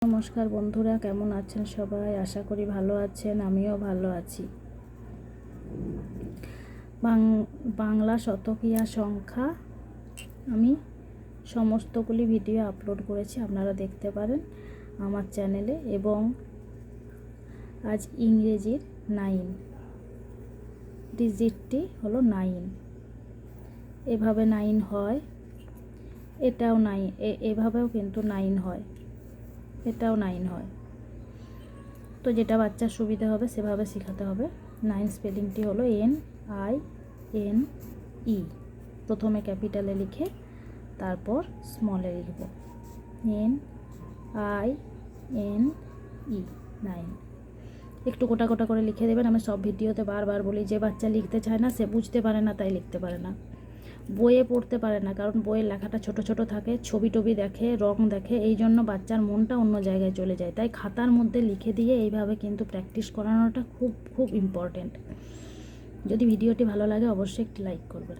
নমস্কার বন্ধুরা, কেমন আছেন সবাই? আশা করি ভালো আছেন, আমিও ভালো আছি। বাংলা শতকিয়া সংখ্যা আমি সমস্তগুলি ভিডিও আপলোড করেছি, আপনারা দেখতে পারেন আমার চ্যানেলে। এবং আজ ইংরেজির 9 ডিজিটটি হলো 9। এভাবে 9 হয়, এটাও 9, এভাবেও কিন্তু 9 হয়, এটাও 9 হয়। তো যেটা বাচ্চার সুবিধা হবে সেভাবে শেখাতে হবে। 9 স্পেলিংটি হলো NINE। প্রথমে ক্যাপিটালে লিখে তারপর স্মলে লিখব NINE 9। একটু গোটা গোটা করে লিখে দেবেন। আমি সব ভিডিওতে বারবার বলি, যে বাচ্চা লিখতে চায় না সে বুঝতে পারে না, তাই লিখতে পারে না, বইয়ে পড়তে পারে না, কারণ বইয়ের লেখাটা ছোট ছোট থাকে, ছবি টবি দেখে, রং দেখে, এই জন্য বাচ্চার মনটা অন্য জায়গায় চলে যায়। তাই খাতার মধ্যে লিখে দিয়ে এইভাবে কিন্তু প্র্যাকটিস করানোটা খুব খুব ইম্পর্টেন্ট। যদি ভিডিওটি ভালো লাগে অবশ্যই একটি লাইক করবেন।